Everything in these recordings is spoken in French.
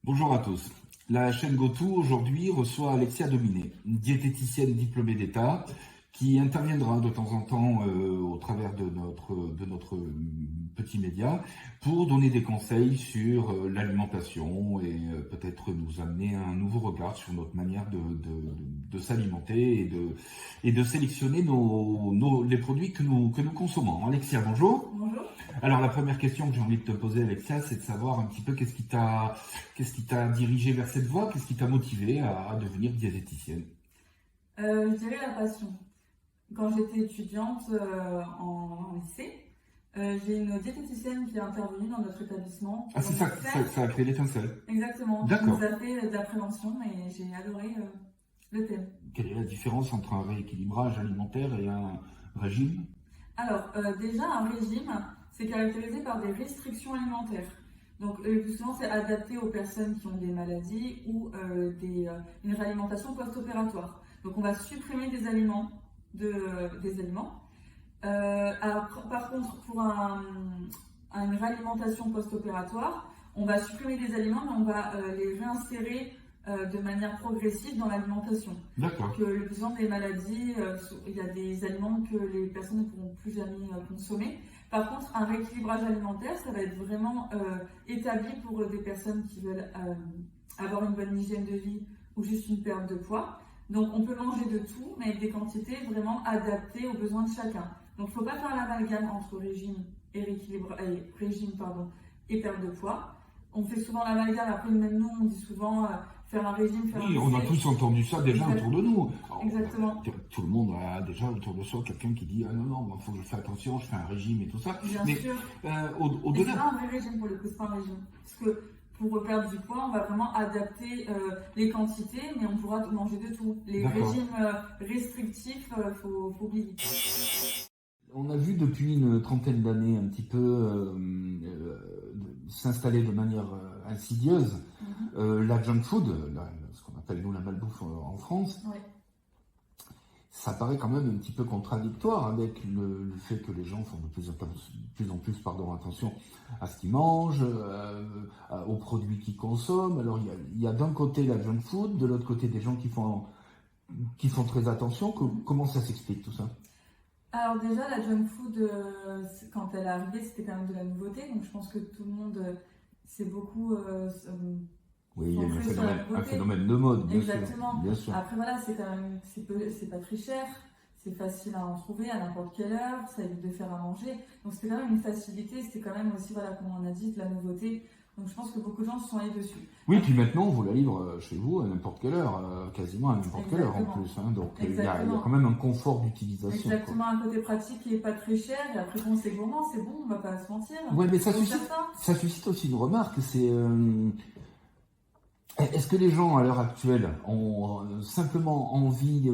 Bonjour à tous. La chaîne GoTo aujourd'hui reçoit Alexia Dominé, une diététicienne diplômée d'État qui interviendra de temps en temps au travers de notre petit média pour donner des conseils sur l'alimentation et peut-être nous amener un nouveau regard sur notre manière de s'alimenter et de sélectionner les produits que nous consommons. Alexia, bonjour. Bonjour. Alors la première question que j'ai envie de te poser, Alexia, c'est de savoir un petit peu qu'est-ce qui t'a dirigé vers cette voie, qu'est-ce qui t'a motivé à devenir diététicienne. Je dirais la passion. Quand j'étais étudiante en lycée, j'ai une diététicienne qui est intervenue dans notre établissement. Ah, c'est ça, ça a créé l'étincelle. Exactement. D'accord. Qui nous a fait de la prévention et j'ai adoré le thème. Quelle est la différence entre un rééquilibrage alimentaire et un régime? Alors, déjà, un régime, c'est caractérisé par des restrictions alimentaires. Donc, le plus souvent, c'est adapté aux personnes qui ont des maladies ou une réalimentation post-opératoire. Donc, on va supprimer des aliments. Alors, par contre, pour une réalimentation post-opératoire, on va supprimer des aliments, mais on va les réinsérer de manière progressive dans l'alimentation. D'accord. Donc, le plus souvent des maladies, il y a des aliments que les personnes ne pourront plus jamais consommer. Par contre, un rééquilibrage alimentaire, ça va être vraiment établi pour des personnes qui veulent avoir une bonne hygiène de vie ou juste une perte de poids. Donc, on peut manger de tout, mais avec des quantités vraiment adaptées aux besoins de chacun. Donc, il ne faut pas faire l'amalgame entre régime et perte de poids. On fait souvent l'amalgame, après même nous, on dit souvent faire un régime, faire oui, on a tous entendu ça déjà autour de nous. Alors, exactement. Tout le monde a déjà autour de soi quelqu'un qui dit « Ah non, il faut que je fasse attention, je fais un régime et tout ça. » Bien sûr. Au-delà... C'est pas un vrai régime pour le coup, c'est pas un régime. Parce que pour perdre du poids, on va vraiment adapter les quantités, mais on pourra manger de tout. Les régimes restrictifs, faut oublier. On a vu depuis une trentaine d'années un petit peu s'installer de manière insidieuse la junk food, ce qu'on appelle nous la malbouffe en France. Ouais. Ça paraît quand même un petit peu contradictoire avec le fait que les gens font de plus en plus attention à ce qu'ils mangent, aux produits qu'ils consomment. Alors il y a d'un côté la junk food, de l'autre côté des gens qui font très attention. Comment ça s'explique tout ça? Alors déjà, la junk food, quand elle est arrivée, c'était quand même de la nouveauté. Donc je pense que tout le monde s'est beaucoup... oui, il y a un phénomène de mode, bien exactement. Sûr, bien sûr. Après voilà, c'est pas très cher, c'est facile à en trouver à n'importe quelle heure, ça évite de faire à manger. Donc c'était quand même une facilité, c'était quand même aussi, voilà, comme on a dit, de la nouveauté. Donc je pense que beaucoup de gens se sont allés dessus. Oui, puis maintenant on vous la livre chez vous à n'importe quelle heure, quasiment à n'importe quelle heure en plus. Hein, donc il y a quand même un confort d'utilisation. Exactement, un côté pratique qui n'est pas très cher, et après bon, c'est gourmand, c'est bon, on va pas se mentir. Oui, mais ça suscite aussi une remarque, c'est... Est-ce que les gens à l'heure actuelle ont simplement envie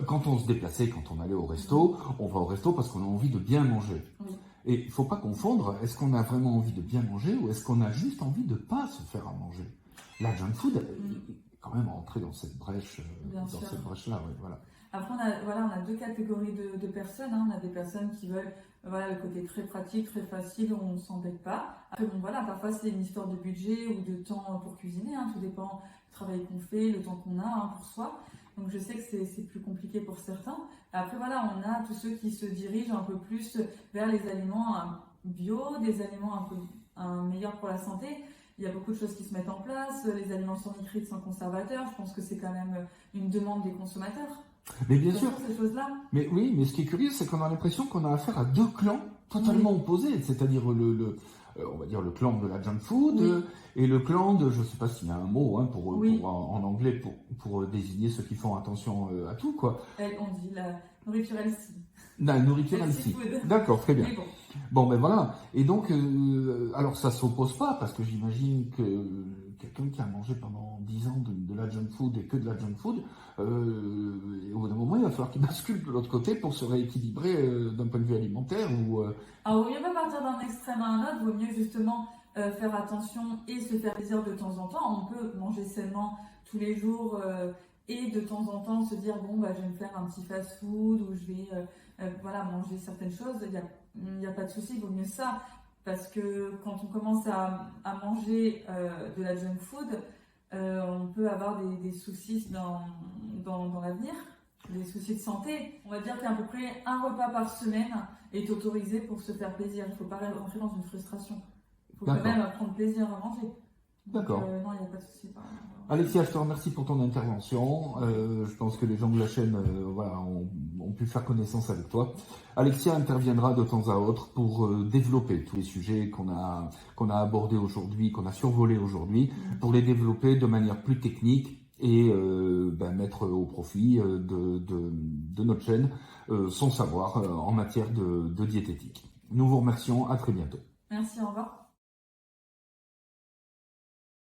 quand on se déplaçait, quand on allait au resto, on va au resto parce qu'on a envie de bien manger. Oui. Et il ne faut pas confondre, est-ce qu'on a vraiment envie de bien manger ou est-ce qu'on a juste envie de ne pas se faire à manger? La junk food est quand même rentrée dans cette brèche, cette brèche-là. Oui, voilà. Après, on a deux catégories de personnes. Hein. On a des personnes qui veulent le côté très pratique, très facile, on ne s'embête pas. Après, bon, voilà, parfois c'est une histoire de budget ou de temps pour cuisiner. Hein. Tout dépend du travail qu'on fait, le temps qu'on a pour soi. Donc je sais que c'est plus compliqué pour certains. Après voilà, on a tous ceux qui se dirigent un peu plus vers les aliments bio, des aliments un peu meilleurs pour la santé. Il y a beaucoup de choses qui se mettent en place, les aliments sans nitrites, sans conservateurs. Je pense que c'est quand même une demande des consommateurs. Mais bien sûr. Ces choses-là. Mais oui, mais ce qui est curieux, c'est qu'on a l'impression qu'on a affaire à deux clans totalement opposés, c'est-à-dire on va dire le clan de la junk food et le clan de, je ne sais pas s'il y a un mot en anglais pour désigner ceux qui font attention à tout, quoi. On dit la nourriture healthy. La nourriture healthy. D'accord, très bien. Bon, ben voilà. Et donc, alors ça s'oppose pas, parce que j'imagine que quelqu'un qui a mangé pendant 10 ans de la junk food et que de la junk food, au bout d'un moment, il va falloir qu'il bascule de l'autre côté pour se rééquilibrer d'un point de vue alimentaire. Alors, vaut mieux pas partir d'un extrême à un autre, vaut mieux justement faire attention et se faire plaisir de temps en temps. On peut manger sainement tous les jours et de temps en temps se dire, bon, je vais me faire un petit fast-food ou je vais manger certaines choses. Il n'y a pas de souci, il vaut mieux ça. Parce que quand on commence à manger de la junk food, on peut avoir des soucis dans l'avenir, des soucis de santé. On va dire qu'à peu près un repas par semaine est autorisé pour se faire plaisir. Il ne faut pas rentrer dans une frustration. Il faut quand même prendre plaisir à manger. D'accord. Non, il n'y a pas de souci. Alexia, je te remercie pour ton intervention. Je pense que les gens de la chaîne ont pu faire connaissance avec toi. Alexia interviendra de temps à autre pour développer tous les sujets qu'on a abordés aujourd'hui, qu'on a survolés aujourd'hui, pour les développer de manière plus technique et mettre au profit de notre chaîne son savoir en matière de diététique. Nous vous remercions, à très bientôt. Merci, au revoir.